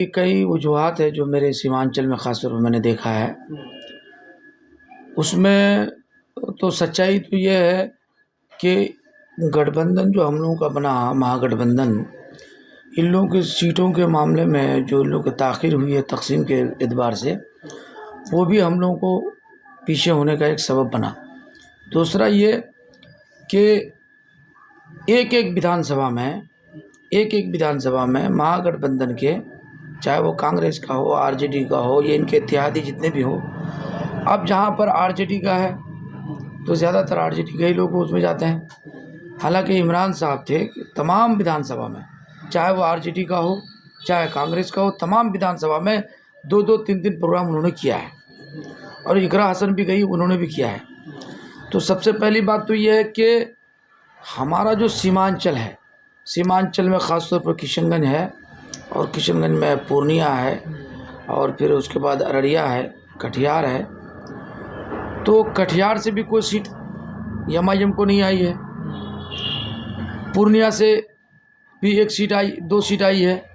कई वजूहात है जो मेरे सीमांचल में ख़ास तौर पर मैंने देखा है। उसमें तो सच्चाई तो ये है कि गठबंधन जो हम लोगों का बना महागठबंधन, इन लोगों की सीटों के मामले में जो इन लोगों की ताख़ीर हुई है तक़सीम के एतबार से, वो भी हम लोगों को पीछे होने का एक सबब बना। दूसरा ये कि एक एक विधानसभा में महागठबंधन के, चाहे वो कांग्रेस का हो, आरजेडी का हो, या इनके इत्तेहादी जितने भी हो, अब जहाँ पर आरजेडी का है तो ज़्यादातर आरजेडी के ही लोग उसमें जाते हैं। हालांकि इमरान साहब थे तमाम विधानसभा में, चाहे वो आरजेडी का हो चाहे कांग्रेस का हो, तमाम विधानसभा में 2-2 3-3 प्रोग्राम उन्होंने किया है, और इकरा हसन भी गई, उन्होंने भी किया है। तो सबसे पहली बात तो ये है कि हमारा जो सीमांचल है, सीमांचल में ख़ास तौर पर किशनगंज है, और किशनगंज में पूर्णिया है, और फिर उसके बाद अररिया है, कटिहार है। तो कटिहार से भी कोई सीट एमआईएम को नहीं आई है। पूर्णिया से भी एक सीट आई, 2 सीट आई है।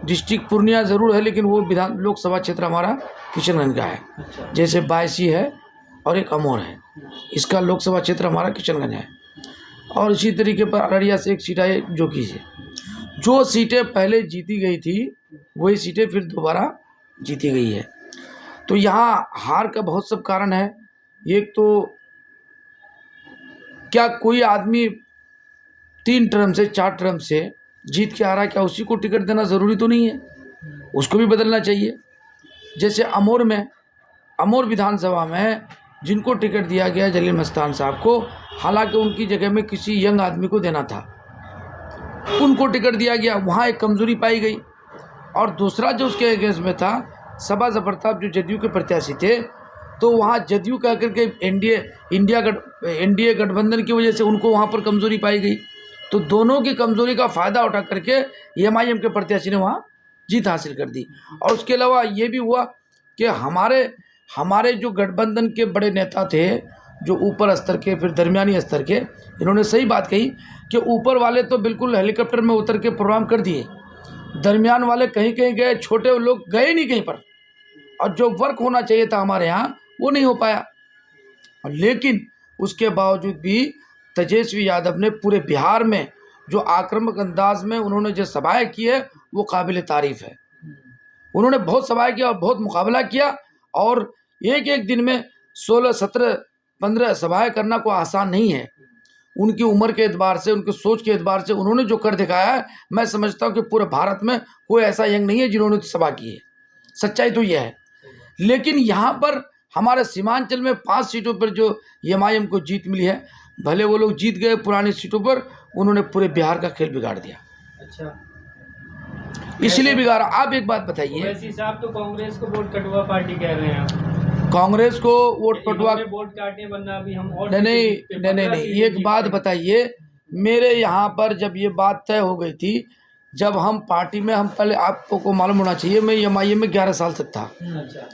डिस्ट्रिक्ट पूर्णिया ज़रूर है, लेकिन वो विधान लोकसभा क्षेत्र हमारा किशनगंज का है। जैसे बायसी है और एक अमोर है, इसका लोकसभा क्षेत्र हमारा किशनगंज है। और इसी तरीके पर अररिया से एक सीट आई जोगी से। जो सीटें पहले जीती गई थी वही सीटें फिर दोबारा जीती गई है। तो यहाँ हार का बहुत सब कारण है। एक तो क्या कोई आदमी 3 टर्म से 4 टर्म से जीत के आ रहा है, क्या उसी को टिकट देना ज़रूरी तो नहीं है? उसको भी बदलना चाहिए। जैसे अमोर विधानसभा में जिनको टिकट दिया गया जलील मस्तान साहब को, हालांकि उनकी जगह में किसी यंग आदमी को देना था, उनको टिकट दिया गया, वहाँ एक कमज़ोरी पाई गई। और दूसरा जो उसके अगेंस्ट में था सबा ज़फरताब, जो जदयू के प्रत्याशी थे, तो वहाँ जदयू कह करके एनडीए गठबंधन की वजह से उनको वहाँ पर कमज़ोरी पाई गई। तो दोनों की कमज़ोरी का फ़ायदा उठा करके एमआईएम के प्रत्याशी ने वहाँ जीत हासिल कर दी। और उसके अलावा ये भी हुआ कि हमारे जो गठबंधन के बड़े नेता थे, जो ऊपर स्तर के, फिर दरमियानी स्तर के, इन्होंने सही बात कही कि ऊपर वाले तो बिल्कुल हेलीकॉप्टर में उतर के प्रोग्राम कर दिए, दरमियान वाले कहीं कहीं गए, छोटे लोग गए नहीं कहीं पर, और जो वर्क होना चाहिए था हमारे यहाँ वो नहीं हो पाया। लेकिन उसके बावजूद भी तेजस्वी यादव ने पूरे बिहार में जो आक्रामक अंदाज में उन्होंने जो सभाएं की है वो काबिल तारीफ़ है। उन्होंने बहुत सभाएं किया और बहुत मुकाबला किया, और एक एक दिन में 16, 17, 15 सभाएं करना कोई आसान नहीं है। उनकी उम्र के एतबार से, उनकी सोच के एतबार से उन्होंने जो कर दिखाया है, मैं समझता हूँ कि पूरे भारत में कोई ऐसा यंग नहीं है जिन्होंने सभा की है। सच्चाई तो यह है। लेकिन यहाँ पर हमारे सीमांचल में 5 सीटों पर जो एमआईएम को जीत मिली है, भले वो लोग जीत गए पुरानी सीटों पर, उन्होंने पूरे बिहार का खेल बिगाड़ दिया। अच्छा, इसलिए बिगाड़ा। आप एक बात बताइए, वैसे साहब तो कांग्रेस को वोट कटवा पार्टी कह रहे हैं आप। कांग्रेस को वोट पटवा, वोट काटने वरना अभी हम और नहीं, एक बात बताइए, मेरे यहाँ पर जब ये बात तय हो गई थी, जब हम पार्टी में, हम पहले आपको मालूम होना चाहिए, मैं एमआईएम में 11 साल तक था। अच्छा।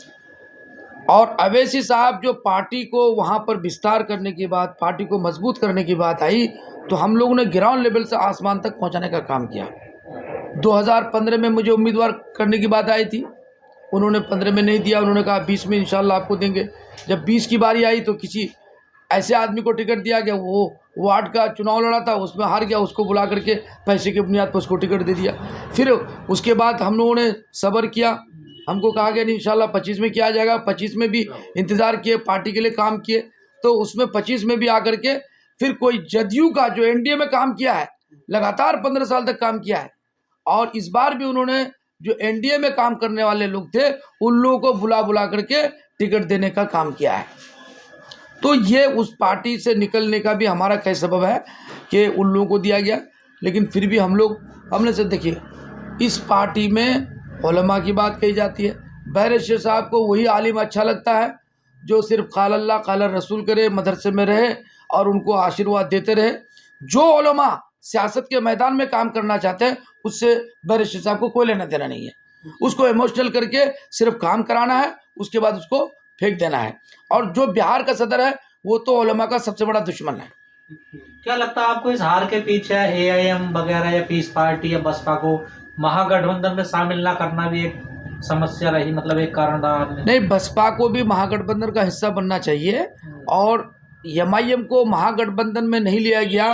और अवैसी साहब जो पार्टी को वहाँ पर विस्तार करने की बात, पार्टी को मजबूत करने की बात आई, तो हम लोगों ने ग्राउंड लेवल से आसमान तक पहुँचाने का काम किया। 2015 में मुझे उम्मीदवार करने की बात आई थी, उन्होंने 15 में नहीं दिया, उन्होंने कहा 20 में इंशाल्लाह आपको देंगे। जब 20 की बारी आई तो किसी ऐसे आदमी को टिकट दिया गया, वो वार्ड का चुनाव लड़ा था, उसमें हार गया, उसको बुला करके पैसे की बुनियाद पर उसको टिकट दे दिया। फिर उसके बाद हम लोगों ने सब्र किया, हमको कहा गया नहीं इंशाल्लाह 25 में किया जाएगा। 25 में भी इंतज़ार किए, पार्टी के लिए काम किए, तो उसमें 25 में भी आकर के फिर कोई जदयू का जो एनडीए में काम किया है, लगातार 15 साल तक काम किया है, और इस बार भी उन्होंने जो एनडीए में काम करने वाले लोग थे उन लोगों को बुला करके टिकट देने का काम किया है। तो ये उस पार्टी से निकलने का भी हमारा क्या सबब है कि उन लोगों को दिया गया। लेकिन फिर भी हमने से देखिए, इस पार्टी में उलमा की बात कही जाती है। बैरिस्टर साहब को वही आलिम अच्छा लगता है जो सिर्फ क़ाल अल्लाह क़ाल रसूल करे, मदरसे में रहे और उनको आशीर्वाद देते रहे। जो उलमा सियासत के मैदान में काम करना चाहते हैं उससे बैरिस्टर साहब को कोई लेना देना नहीं है। उसको इमोशनल करके सिर्फ काम कराना है, उसके बाद उसको फेंक देना है। और जो बिहार का सदर है वो तो उलमा का सबसे बड़ा दुश्मन है। क्या लगता है आपको इस हार के पीछे एआईएम वगैरह या पीस पार्टी या बसपा को महागठबंधन में शामिल ना करना भी एक समस्या रही, मतलब एक कारण रहा आपने। नहीं, बसपा को भी महागठबंधन का हिस्सा बनना चाहिए और एमआईएम को महागठबंधन में नहीं लिया गया।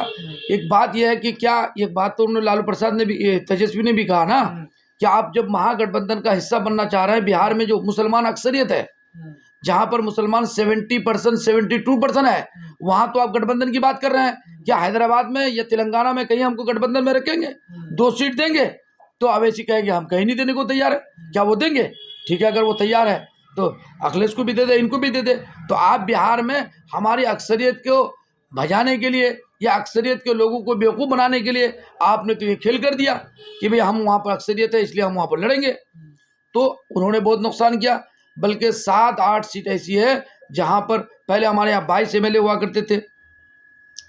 एक बात यह है कि क्या, एक बात तो उन्होंने लालू प्रसाद ने भी, तेजस्वी ने भी कहा ना कि आप जब महागठबंधन का हिस्सा बनना चाह रहे हैं, बिहार में जो मुसलमान अक्सरियत है, जहां पर मुसलमान 70% 72% है, वहां तो आप गठबंधन की बात कर रहे हैं। क्या हैदराबाद में या तेलंगाना में कहीं हमको गठबंधन में रखेंगे? 2 सीट देंगे? तो अवैसी कहेंगे हम कहीं नहीं देने को तैयार है। क्या वो देंगे? ठीक है, अगर वो तैयार है तो अखिलेश को भी दे दे, इनको भी दे दे। तो आप बिहार में हमारी अक्सरियत को भजाने के लिए या अक्सरियत के लोगों को बेवकूफ़ बनाने के लिए आपने तो ये खेल कर दिया कि भाई हम वहाँ पर अक्सरियत है इसलिए हम वहाँ पर लड़ेंगे। तो उन्होंने बहुत नुकसान किया। बल्कि 7-8 सीट ऐसी है जहाँ पर पहले हमारे यहाँ 22 MLA हुआ करते थे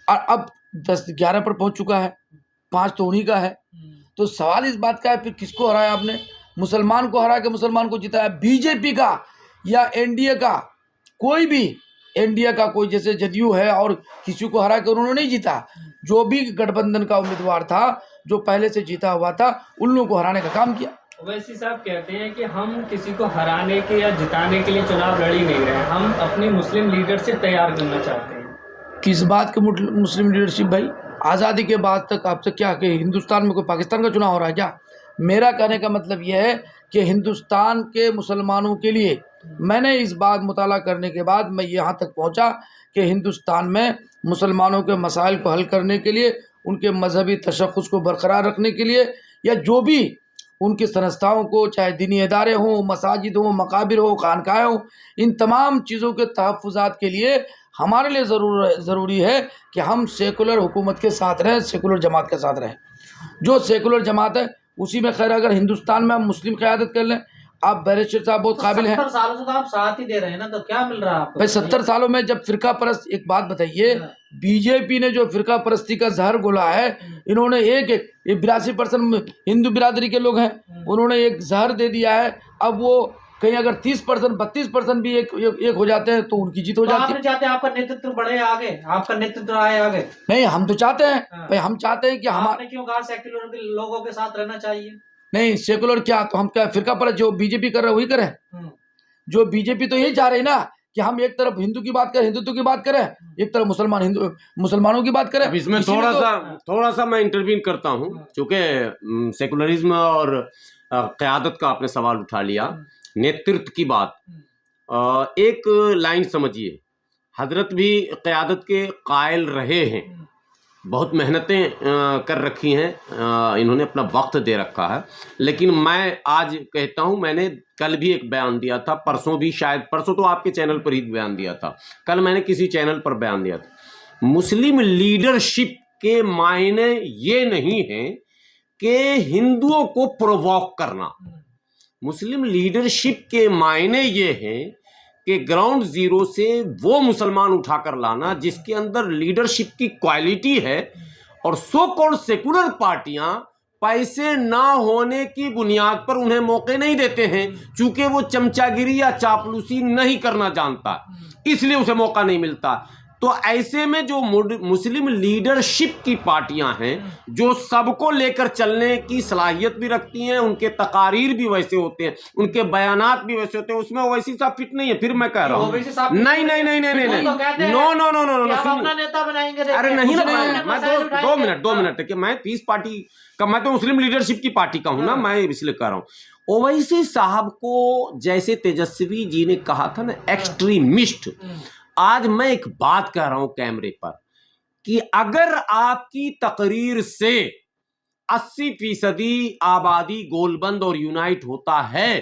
और अब 10-11 पर पहुँच चुका है, 5 तो उन्हीं का है। तो सवाल इस बात का है फिर किसको हराया आपने? मुसलमान को हरा के मुसलमान को जिताया। बीजेपी का या एनडीए का कोई भी, एनडीए का कोई जैसे जदयू है और किसी को हरा के उन्होंने नहीं जीता। जो भी गठबंधन का उम्मीदवार था जो पहले से जीता हुआ था उन लोगों को हराने का काम किया। ओवैसी साहब कहते हैं कि हम किसी को हराने के या जिताने के लिए चुनाव लड़ ही नहीं रहे, हम अपनी मुस्लिम लीडरशिप तैयार करना चाहते हैं। किस बात की मुस्लिम लीडरशिप भाई? आज़ादी के बाद तक आपसे क्या कि हिंदुस्तान में कोई पाकिस्तान का चुनाव हो रहा है क्या? मेरा कहने का मतलब यह है कि हिंदुस्तान के मुसलमानों के लिए, मैंने इस बात मुताला करने के बाद मैं यहाँ तक पहुँचा कि हिंदुस्तान में मुसलमानों के मसाइल को हल करने के लिए, उनके मजहबी तशख़्ख़ुस को बरकरार रखने के लिए, या जो भी उनकी संस्थाओं को, चाहे दीनी इदारे हों, मसाजिद हों, मकाबिर हो, खानकाहें हों, इन तमाम चीज़ों के तहफ़्फ़ुज़ात के लिए हमारे लिए ज़रूरी है कि हम सेकुलर हुकूमत के साथ रहें, सेकुलर जमात के साथ रहें। जो सेकुलर जमात है उसी में खैर, अगर हिंदुस्तान में हम मुस्लिम क़यादत कर लें, आप बैरिस्टर साहब बहुत काबिल हैं। 70 सालों से तो आप साथ ही दे रहे हैं ना, तो क्या मिल रहा है आपको? भाई 70 सालों में जब फ़िरका परस्त, एक बात बताइए, बीजेपी ने जो फ़िरका परस्ती का जहर घोला है, इन्होंने एक 82% हिंदू बिरादरी के लोग हैं, उन्होंने एक जहर दे दिया है। अब वो कहीं अगर 30% 32% भी एक हो जाते हैं तो उनकी जीत हो तो जाती आप तो है। चाहते हैं आपका नेतृत्व बढ़े आगे, आपका नेतृत्व आए आगे? नहीं, हम तो चाहते हैं भाई, हम चाहते हैं कि हमारे, आपने क्यों कहा सेक्युलर के लोगों के साथ रहना चाहिए? नहीं सेकुलर क्या, तो हम क्या फ़िरका परस्त जो बीजेपी कर रहे हैं वही करें? जो बीजेपी तो यही चाह रही ना कि हम एक तरफ हिंदू की बात करें, हिंदुत्व की बात करें, एक तरफ मुसलमानों की बात करें। अब इसमें थोड़ा सा मैं इंटरवीन करता हूँ, क्योंकि सेकुलरिज्म और क़यादत का आपने सवाल उठा लिया, नेतृत्व की बात। एक लाइन समझिए, हजरत भी क़यादत के कायल रहे हैं, बहुत मेहनतें कर रखी हैं, इन्होंने अपना वक्त दे रखा है। लेकिन मैं आज कहता हूं, मैंने कल भी एक बयान दिया था, परसों भी, शायद परसों तो आपके चैनल पर ही बयान दिया था, कल मैंने किसी चैनल पर बयान दिया था, मुस्लिम लीडरशिप के मायने ये नहीं है कि हिंदुओं को प्रोवोक करना। मुस्लिम लीडरशिप के मायने ये हैं कि ग्राउंड जीरो से वो मुसलमान उठाकर लाना जिसके अंदर लीडरशिप की क्वालिटी है, और सो कॉल्ड सेकुलर पार्टियां पैसे ना होने की बुनियाद पर उन्हें मौके नहीं देते हैं, चूंकि वो चमचागिरी या चापलूसी नहीं करना जानता, इसलिए उसे मौका नहीं मिलता। तो ऐसे में जो मुस्लिम लीडरशिप की पार्टियां हैं, जो सबको लेकर चलने की सलाहियत भी रखती हैं, उनके तकारीर भी वैसे होते हैं, उनके बयानात भी वैसे होते हैं, उसमें ओवैसी साहब फिट नहीं है। फिर मैं कह रहा हूँ नहीं, अपना नेता बनाएंगे। अरे नहीं, मैं 2 मिनट देखिए, मैं पीस पार्टी का, मैं तो मुस्लिम लीडरशिप की पार्टी का हूं ना, मैं इसलिए कह रहा हूं। ओवैसी साहब को जैसे तेजस्वी जी ने कहा था ना एक्सट्रीमिस्ट, आज मैं एक बात कह रहा हूं कैमरे पर कि अगर आपकी तकरीर से 80% आबादी गोलबंद और यूनाइट होता है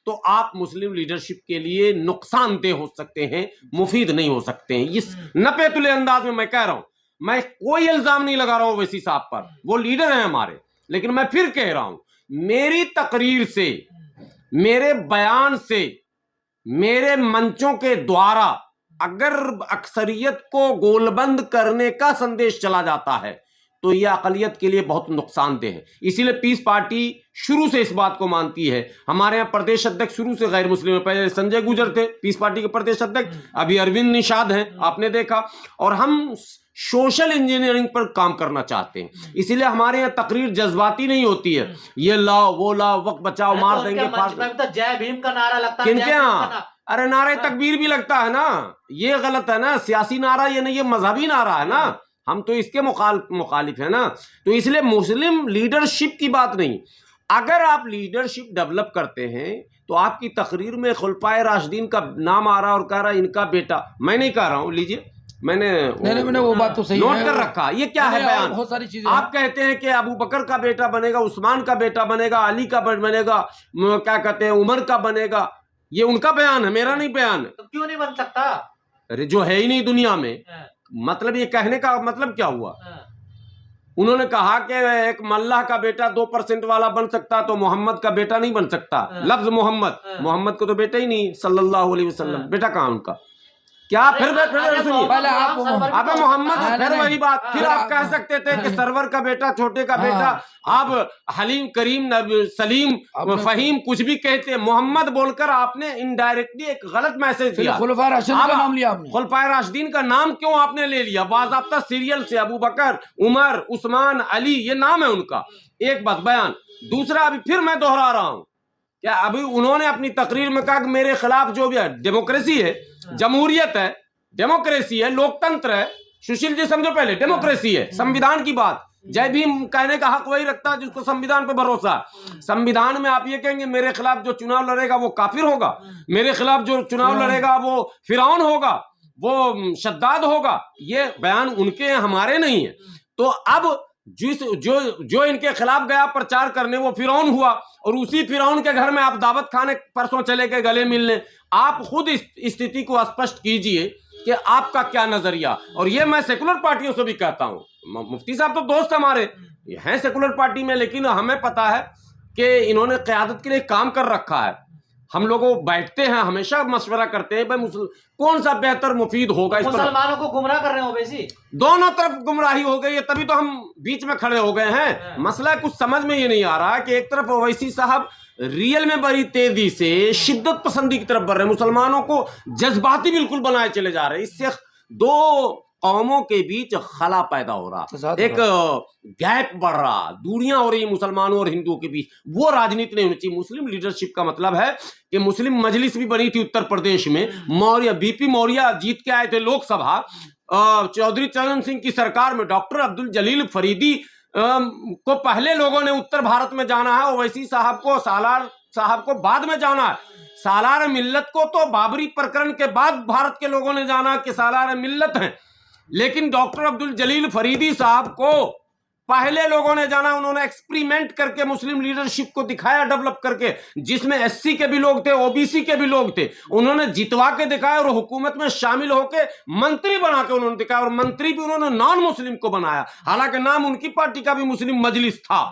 तो आप मुस्लिम लीडरशिप के लिए नुकसानदेह हो सकते हैं, मुफीद नहीं हो सकते हैं। इस नपेतुले अंदाज में मैं कह रहा हूं, मैं कोई इल्जाम नहीं लगा रहा हूं ओवैसी साहब पर, वो लीडर हैं हमारे, लेकिन मैं फिर कह रहा हूं, मेरी तकरीर से, मेरे बयान से, मेरे मंचों के द्वारा अगर अक्सरियत को गोलबंद करने का संदेश चला जाता है तो यह अकलियत के लिए बहुत नुकसानदेह है। इसीलिए पीस पार्टी शुरू से इस बात को मानती है। हमारे यहाँ प्रदेश अध्यक्ष शुरू से गैर मुस्लिम है, पहले संजय गुजर थे पीस पार्टी के प्रदेश अध्यक्ष, अभी अरविंद निषाद हैं, आपने देखा। और हम सोशल इंजीनियरिंग पर काम करना चाहते हैं। इसीलिए हमारे यहाँ तकरीर जज्बाती नहीं होती है, ये लाओ वो लाओ, वक्त बचाओ, मार देंगे, फाड़ देंगे। तो जय भीम का नारा लगता है, किनके यहाँ? अरे नारे तकबीर भी लगता है ना, ये गलत है ना, सियासी नारा ये नहीं, ये मजहबी नारा है ना, हम तो इसके मुखालिफ है ना। तो इसलिए मुस्लिम लीडरशिप की बात नहीं, अगर आप लीडरशिप डेवलप करते हैं तो आपकी तकरीर में खुलफाए राशिदीन का नाम आ रहा और कह रहा इनका बेटा, मैं नहीं कह रहा हूँ, लीजिए मैंने वो बात तो सही नोट है, कर रखा। ये क्या है बयान? बहुत सारी चीजें आप कहते हैं कि अबू बकर का बेटा बनेगा, उस्मान का बेटा बनेगा, अली का बनेगा, क्या कहते हैं उमर का बनेगा, ये उनका बयान है, मेरा नहीं बयान है। तो क्यों नहीं बन सकता? अरे जो है ही नहीं दुनिया में, मतलब ये कहने का मतलब क्या हुआ? उन्होंने कहा कि एक मल्लाह का बेटा 2% वाला बन सकता तो मोहम्मद का बेटा नहीं बन सकता। लफ्ज मोहम्मद को तो बेटा ही नहीं, सल्लल्लाहु अलैहि वसल्लम, बेटा कहाँ उनका? क्या फिर सुनिए, पहले आप अबे मोहम्मद, फिर वही बात, फिर आप कह सकते थे कि सरवर का बेटा, छोटे का बेटा, आप हलीम, करीम, सलीम, फहीम कुछ भी कहते, मोहम्मद बोलकर आपने इनडायरेक्टली एक गलत मैसेज दिया। खुलफाए राशिदीन का नाम लिया आपने, खुलफाए राशिदीन का नाम क्यों आपने ले लिया? बाज़ाब्ता सीरियल से अबू बकर, उमर, उस्मान, अली, ये नाम है उनका। एक बात बयान। दूसरा, अभी फिर मैं दोहरा रहा हूं, क्या अभी उन्होंने अपनी तकरीर में कहा कि मेरे खिलाफ जो भी है, डेमोक्रेसी है, जमहूरियत है, डेमोक्रेसी है, लोकतंत्र है। सुशील जी समझो, पहले डेमोक्रेसी है, संविधान की बात। जय भीम कहने का हक वही रखता है जिसको संविधान पे भरोसा। संविधान में आप ये कहेंगे मेरे खिलाफ जो चुनाव लड़ेगा वो काफिर होगा, मेरे खिलाफ जो चुनाव लड़ेगा वो फिरौन होगा, वो शद्दाद होगा, ये बयान उनके हमारे नहीं है। तो अब जो इनके खिलाफ गया प्रचार करने वो फिरौन हुआ, और उसी फिरौन के घर में आप दावत खाने परसों चले गए गले मिलने। आप खुद इस स्थिति को स्पष्ट कीजिए कि आपका क्या नजरिया। और ये मैं सेकुलर पार्टियों से भी कहता हूं, मुफ्ती साहब तो दोस्त हमारे हैं सेकुलर पार्टी में, लेकिन हमें पता है कि इन्होंने क़यादत के लिए काम कर रखा है। हम लोगों बैठते हैं, हमेशा मशवरा करते हैं भाई कौन सा बेहतर मुफीद होगा। मुसलमानों को गुमराह कर रहे हो वैसी, दोनों तरफ गुमराही हो गई है, तभी तो हम बीच में खड़े हो गए हैं। मसला कुछ समझ में ये नहीं आ रहा कि एक तरफ ओवैसी साहब रियल में बड़ी तेजी से शिद्दत पसंदी की तरफ बढ़ रहे हैं, मुसलमानों को जज्बाती बिल्कुल बनाए चले जा रहे हैं। इससे दो कौमों के बीच खला पैदा हो रहा, एक गैप बढ़ रहा, दूरियां हो रही मुसलमानों और हिंदुओं के बीच। वो राजनीति नहीं होनी चाहिए। मुस्लिम लीडरशिप का मतलब है कि मुस्लिम मजलिस भी बनी थी उत्तर प्रदेश में, मौर्य बीपी मौर्य जीत के आए थे लोकसभा, चौधरी चरण सिंह की सरकार में डॉक्टर अब्दुल जलील फरीदी को पहले लोगों ने उत्तर भारत में जाना है, ओवैसी साहब को, सालार साहब को बाद में जाना है। सालार मिल्लत को तो बाबरी प्रकरण के बाद भारत के लोगों ने जाना कि सालार मिल्लत हैं, लेकिन डॉक्टर अब्दुल जलील फरीदी साहब को पहले लोगों ने जाना। उन्होंने एक्सपेरिमेंट करके मुस्लिम लीडरशिप को दिखाया, डेवलप करके, जिसमें एससी के भी लोग थे, ओबीसी के भी लोग थे, उन्होंने जितवा के दिखाया और हुकूमत में शामिल होकर मंत्री बना के उन्होंने दिखाया, और मंत्री भी उन्होंने नॉन मुस्लिम को बनाया, हालांकि नाम उनकी पार्टी का भी मुस्लिम मजलिस था।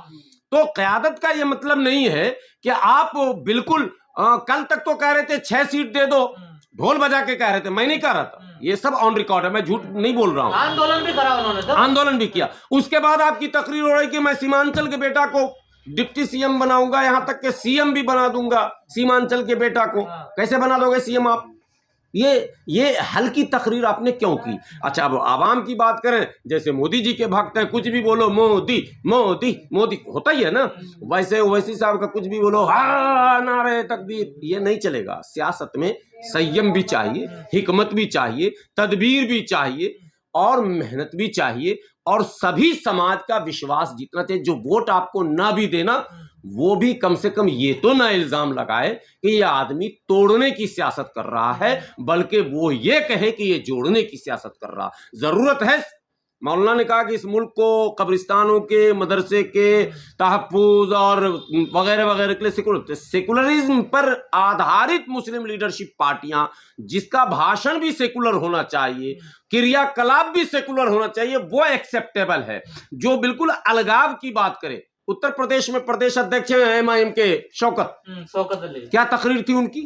तो क़यादत का यह मतलब नहीं है कि आप बिल्कुल कल तक तो कह रहे थे 6 सीट दे दो, ढोल बजा के कह रहे थे, मैं नहीं कह रहा था, ये सब ऑन रिकॉर्ड है, मैं झूठ नहीं बोल रहा हूँ। आंदोलन भी करा उन्होंने तो। आंदोलन भी किया। उसके बाद आपकी तकरीर हो रही कि मैं सीमांचल के बेटा को डिप्टी सीएम बनाऊंगा, यहां तक के सीएम भी बना दूंगा सीमांचल के बेटा को। कैसे बना दोगे सीएम आप? ये हल्की तकरीर आपने क्यों की? अच्छा, अब आवाम की बात करें, जैसे मोदी जी के भक्त हैं, कुछ भी बोलो मोदी मोदी मोदी होता ही है ना, वैसे ओवैसी साहब का कुछ भी बोलो हा नारे तकबीर, ये नहीं चलेगा। सियासत में संयम भी चाहिए, हिकमत भी चाहिए, तदबीर भी चाहिए, और मेहनत भी चाहिए, और सभी समाज का विश्वास जीतना चाहिए। जो वोट आपको ना भी देना, वो भी कम से कम ये तो ना इल्जाम लगाए कि ये आदमी तोड़ने की सियासत कर रहा है, बल्कि वो ये कहे कि ये जोड़ने की सियासत कर रहा। जरूरत है, मौलाना ने कहा कि इस मुल्क को कब्रिस्तानों के, मदरसे के तहफ़्फ़ुज़ और वगैरह वगैरह के लिए सेकुलरिज्म पर आधारित मुस्लिम लीडरशिप पार्टियां, जिसका भाषण भी सेकुलर होना चाहिए, क्रियाकलाप भी सेकुलर होना चाहिए, वो एक्सेप्टेबल है। जो बिल्कुल अलगाव की बात करे, उत्तर प्रदेश में प्रदेश अध्यक्ष हैं MIM के शौकत अली, क्या तकरीर थी उनकी?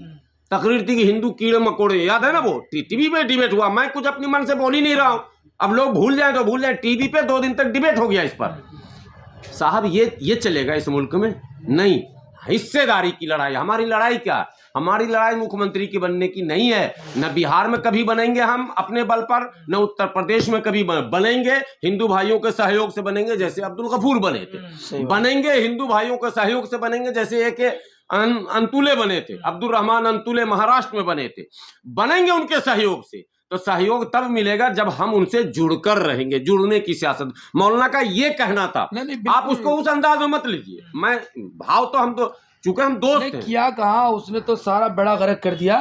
तकरीर थी कि हिंदू कीड़े मकोड़े, याद है ना, वो टीवी पे डिबेट हुआ। मैं कुछ अपनी मन से बोल ही नहीं रहा हूं, अब लोग भूल जाए तो भूल जाए, टीवी पे 2 दिन तक डिबेट हो गया इस पर। साहब ये चलेगा इस मुल्क में? नहीं। हिस्सेदारी की लड़ाई। हमारी लड़ाई क्या है? हमारी लड़ाई मुख्यमंत्री की बनने की नहीं है। न बिहार में कभी बनेंगे हम अपने बल पर, न उत्तर प्रदेश में कभी बनेंगे। हिंदू भाइयों के सहयोग से बनेंगे जैसे अब्दुल गफूर बने थे, बनेंगे हिंदू भाइयों के सहयोग से बनेंगे जैसे एक अंतुले बने थे, अब्दुल रहमान अंतुले महाराष्ट्र में बने थे, बनेंगे उनके सहयोग से। तो सहयोग तब मिलेगा जब हम उनसे जुड़कर रहेंगे, जुड़ने की सियासत। मौलाना का ये कहना था, आप उसको उस अंदाज में मत लीजिए। मैं भाव तो हम तो चूंकि हम दोस्त हैं। क्या कहा उसने, तो सारा बेड़ा गर्क कर दिया।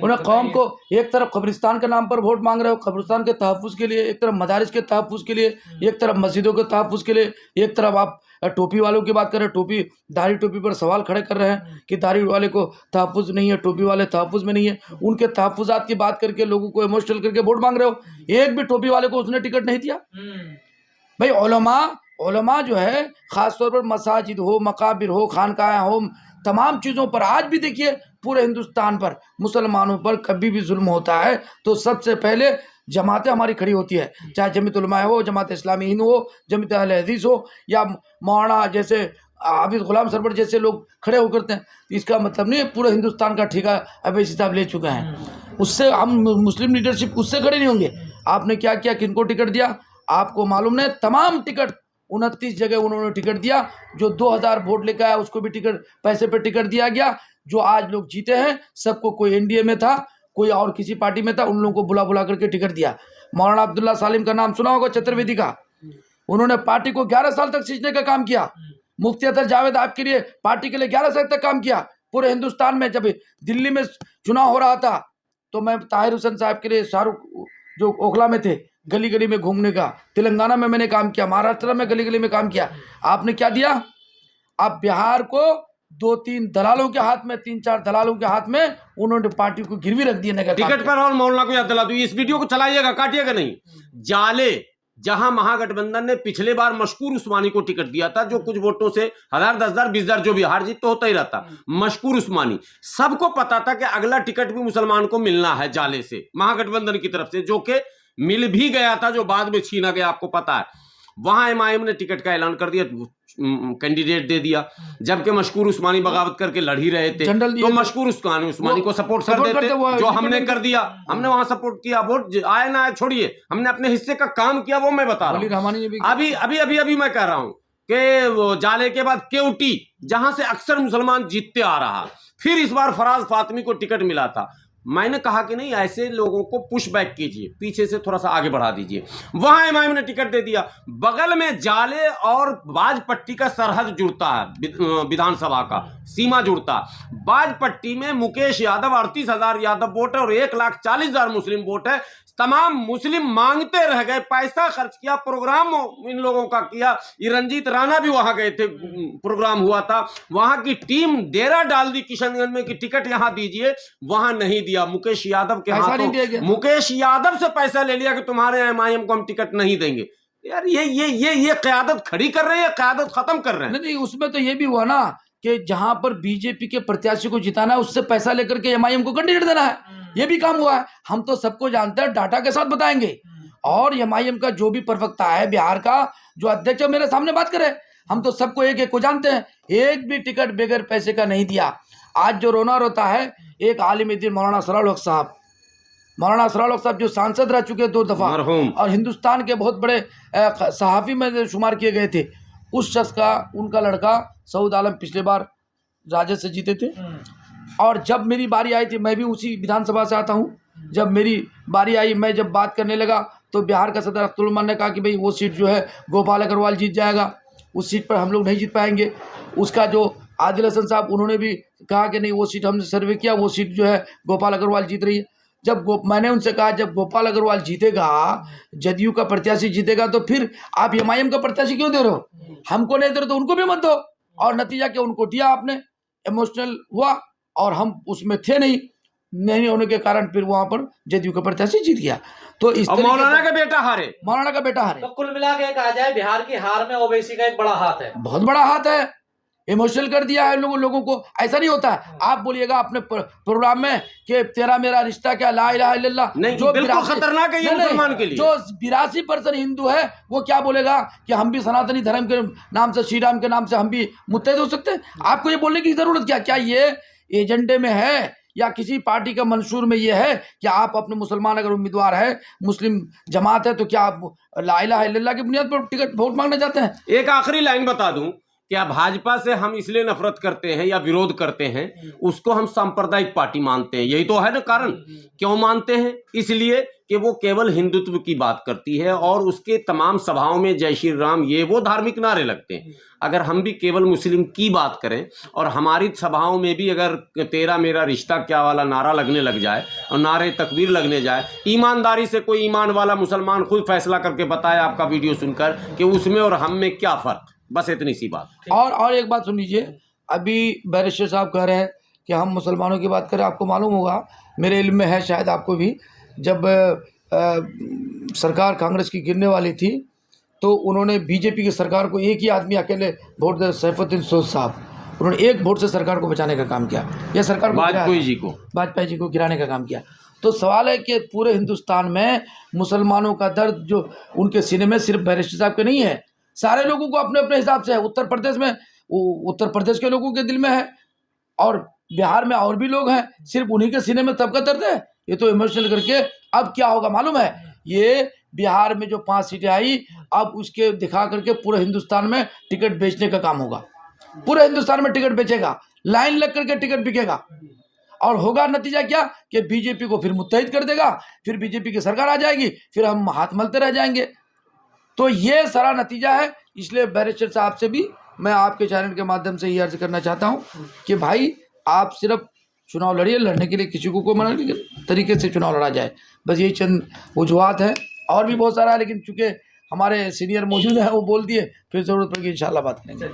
उन्हें कौम को एक तरफ कब्रिस्तान के नाम पर वोट मांग रहे हो, कब्रिस्तान के तहफ़्फ़ुज़ के लिए, एक तरफ मदारिस के तहफ़्फ़ुज़ के लिए, एक तरफ मस्जिदों के तहफ़्फ़ुज़ के लिए, एक तरफ आप टोपी वालों की बात कर रहे हैं, टोपी दाढ़ी टोपी पर सवाल खड़े कर रहे हैं कि दाढ़ी वाले को तहफ़्फ़ुज़ नहीं है, टोपी वाले तहफ़्फ़ुज़ में नहीं है। उनके तहफ़्फ़ुज़ात की बात करके लोगों को इमोशनल करके वोट मांग रहे हो। एक भी टोपी वाले को उसने टिकट नहीं दिया। भाई उलमा जो है, ख़ासतौर पर मसाजिद हो, मकाबिर हो, खानकाहें हो, तमाम चीज़ों पर आज भी देखिए पूरे हिंदुस्तान पर मुसलमानों पर कभी भी जुल्म होता है तो सबसे पहले जमातें हमारी खड़ी होती है, चाहे जमीयत उलमा हो, जमात इस्लामी हिंद हो, जमीयत अहले हदीस हो, या मौलाना जैसे हाफिज़ गुलाम सरवर जैसे लोग खड़े होकर करते हैं। इसका मतलब नहीं है पूरे हिंदुस्तान का ठेका अवैसी साहब ले चुके हैं। उससे हम मुस्लिम लीडरशिप उससे खड़े नहीं होंगे। आपने क्या किया, किनको टिकट दिया आपको मालूम नहीं। तमाम टिकट 29 जगह उन्होंने टिकट दिया। जो 2000 वोट लेकर आया उसको भी टिकट, पैसे पे टिकट दिया गया। जो आज लोग जीते हैं सबको, कोई एनडीए में था, कोई और किसी पार्टी में था, उन लोगों को बुला करके टिकट दिया। मौलाना अब्दुल्ला सालिम का नाम सुना होगा, चतुर्वेदी का। उन्होंने पार्टी को 11 साल तक सींचने का काम किया। मुफ्ती अतर जावेद आपके लिए पार्टी के लिए 11 साल तक काम किया। पूरे हिंदुस्तान में जब दिल्ली में चुनाव हो रहा था तो मैं ताहिर हुसैन साहब के लिए, शाहरुख जो ओखला में थे, गली गली में घूमने का, तेलंगाना में मैंने काम किया, महाराष्ट्र में गली गली में काम किया। आपने क्या दिया? आप बिहार को 2-3 दलालों के हाथ में, 3-4 दलालों के हाथ में उन्होंने पार्टी को गिरवी रख दिया टिकट पर। और मौलाना को याद दिला दूं, इस वीडियो को चलाइएगा, काटिएगा नहीं। जाले जहां महागठबंधन ने पिछले बार मशकूर उस्मानी को टिकट दिया था, जो कुछ वोटों से 1000, 10,000, 20,000 जो भी, हार जीत तो होता ही रहता। मशकूर उस्मानी, सबको पता था कि अगला टिकट भी मुसलमान को मिलना है जाले से, महागठबंधन की तरफ से, जो कि मिल भी गया था, जो बाद में छीना गया, आपको पता है। वहां एमआईएम ने टिकट का ऐलान कर दिया, कैंडिडेट दे दिया, जबकि मशकूर उस्मानी बगावत करके लड़ ही रहे थे। तो मशकूर उस्मानी को सपोर्ट कर देते, जो हमने कर दिया। हमने वहां सपोर्ट किया, वोट आए ना आए छोड़िए, हमने अपने हिस्से का काम किया, वो मैं बता रहा हूँ। अभी मैं कह रहा हूँ कि जाले के बाद केवटी, जहां से अक्सर मुसलमान जीतते आ रहा, फिर इस बार फराज फातिमी को टिकट मिला था। मैंने कहा कि नहीं, ऐसे लोगों को पुश बैक कीजिए, पीछे से थोड़ा सा आगे बढ़ा दीजिए। वहां एमआईएम ने टिकट दे दिया। बगल में जाले और बाजपट्टी का सरहद जुड़ता है, विधानसभा का सीमा जुड़ता। बाजपट्टी में मुकेश यादव 38,000 यादव वोट है और 1,40,000 मुस्लिम वोट है। तमाम मुस्लिम मांगते रह गए, पैसा खर्च किया, प्रोग्राम इन लोगों का किया। ये रंजीत राणा भी वहां गए थे, प्रोग्राम हुआ था, वहां की टीम डेरा डाल दी किशनगंज में कि टिकट यहां दीजिए, वहां नहीं दिया। मुकेश यादव के हाथों, मुकेश यादव से पैसा ले लिया कि तुम्हारे एमआईएम को हम टिकट नहीं देंगे। यार ये क़यादत खड़ी कर रहे हैं, क़यादत खत्म कर रहे हैं। नहीं, उसमें तो ये भी हुआ ना कि जहां पर बीजेपी के प्रत्याशी को जिताना है उससे पैसा लेकर के एमआईएम को कैंडिडेट देना है, ये भी काम हुआ है। हम तो सबको जानते हैं, डाटा के साथ बताएंगे। और एमआईएम का जो भी प्रवक्ता है, बिहार का जो अध्यक्ष है, मेरे सामने बात करे। हम तो सबको एक एक को जानते हैं, एक भी टिकट बगैर पैसे का नहीं दिया। आज जो रोना रोता है, एक आलिम दीन मौलाना असरारुल हक साहब जो सांसद रह चुके 2 दफा और हिंदुस्तान के बहुत बड़े सहाफ़ी में शुमार किए गए थे, उस शख्स का, उनका लड़का सऊद आलम पिछले बार राजद से जीते थे। और जब मेरी बारी आई थी, मैं भी उसी विधानसभा से आता हूँ, जब मेरी बारी आई, मैं जब बात करने लगा तो बिहार का सदर अख्तरुल रहमान ने कहा कि भाई वो सीट जो है गोपाल अग्रवाल जीत जाएगा, उस सीट पर हम लोग नहीं जीत पाएंगे। उसका जो आदिल हसन साहब, उन्होंने भी कहा कि नहीं, वो सीट हमने सर्वे किया, वो सीट जो है गोपाल अग्रवाल जीत रही है। जब मैंने उनसे कहा जब गोपाल अग्रवाल जीतेगा, जदयू का प्रत्याशी जीतेगा, तो फिर आप एमआईएम का प्रत्याशी क्यों दे रहे हो? हमको नहीं दे रहे तो उनको भी मत दो। और नतीजा क्या, उनको दिया आपने, इमोशनल हुआ और हम उसमें थे नहीं होने के कारण फिर वहां पर जदयू का प्रत्याशी जीत गया। तो इस मौलाना का बेटा हारे, तो कुल मिला के कहा जाए बिहार की हार में ओवैसी का एक बड़ा हाथ है, बहुत बड़ा हाथ है। इमोशनल कर दिया है लोगों को। ऐसा नहीं होता है। आप बोलिएगा अपने प्रोग्राम में कि तेरा मेरा रिश्ता क्या, ला इलाहा इल्लल्लाह, नहीं, जो बिल्कुल खतरनाक है ये मुसलमान के लिए। जो 82% हिंदू है वो क्या बोलेगा कि हम भी सनातनी धर्म के नाम से, श्री राम के नाम से हम भी मुत्तहिद हो सकते हैं? आपको ये बोलने की जरूरत क्या ये एजेंडे में है या किसी पार्टी का मंशूर में ये है कि आप अपने मुसलमान अगर उम्मीदवार है, मुस्लिम जमात है, तो क्या आप ला इलाहा इल्लल्लाह की बुनियाद पर टिकट वोट मांगना चाहते हैं? एक आखिरी लाइन बता दूं, क्या भाजपा से हम इसलिए नफरत करते हैं या विरोध करते हैं, उसको हम सांप्रदायिक पार्टी मानते हैं। यही तो है ना कारण। क्यों मानते हैं? इसलिए कि वो केवल हिंदुत्व की बात करती है और उसके तमाम सभाओं में जय श्री राम ये वो धार्मिक नारे लगते हैं। अगर हम भी केवल मुस्लिम की बात करें और हमारी सभाओं में भी अगर तेरा मेरा रिश्ता क्या वाला नारा लगने लग जाए और नारे तकबीर लगने जाए, ईमानदारी से कोई ईमान वाला मुसलमान खुद फैसला करके बताए आपका वीडियो सुनकर कि उसमें और हम में क्या फर्क। बस इतनी सी बात। और एक बात सुन लीजिए, अभी बैरिस्टर साहब कह रहे हैं कि हम मुसलमानों की बात करें। आपको मालूम होगा, मेरे इल्म में है, शायद आपको भी, जब सरकार कांग्रेस की गिरने वाली थी तो उन्होंने बीजेपी की सरकार को एक ही आदमी अकेले वोट दे, सैफुद्दीन सोज साहब, उन्होंने एक वोट से सरकार को बचाने का काम किया। यह सरकार को वाजपेयी जी को गिराने का काम किया। तो सवाल है कि पूरे हिंदुस्तान में मुसलमानों का दर्द जो उनके सीने में सिर्फ बैरिस्टर साहब के नहीं है, सारे लोगों को अपने अपने हिसाब से है। उत्तर प्रदेश के लोगों के दिल में है और बिहार में और भी लोग हैं, सिर्फ उन्हीं के सीने में सबका दर्द है। ये तो इमोशनल करके अब क्या होगा मालूम है? ये बिहार में जो 5 सीटें आई, अब उसके दिखा करके पूरे हिंदुस्तान में टिकट बेचने का काम होगा। पूरे हिंदुस्तान में टिकट बेचेगा, लाइन लग करके टिकट बिकेगा और होगा नतीजा क्या कि बीजेपी को फिर मुत्तहिद कर देगा, फिर बीजेपी की सरकार आ जाएगी, फिर हम हाथ मलते रह जाएंगे। तो ये सारा नतीजा है। इसलिए बैरिस्टर साहब से भी मैं आपके चैनल के माध्यम से ये अर्ज करना चाहता हूँ कि भाई आप सिर्फ चुनाव लड़िए, लड़ने के लिए किसी को कोई मना नहीं, तरीके से चुनाव लड़ा जाए। बस यही चंद वजूहात है, और भी बहुत सारा है, लेकिन चूँकि हमारे सीनियर मौजूद हैं वो बोल दिए, फिर ज़रूरत पड़ेगी इंशाल्लाह बात करेंगे।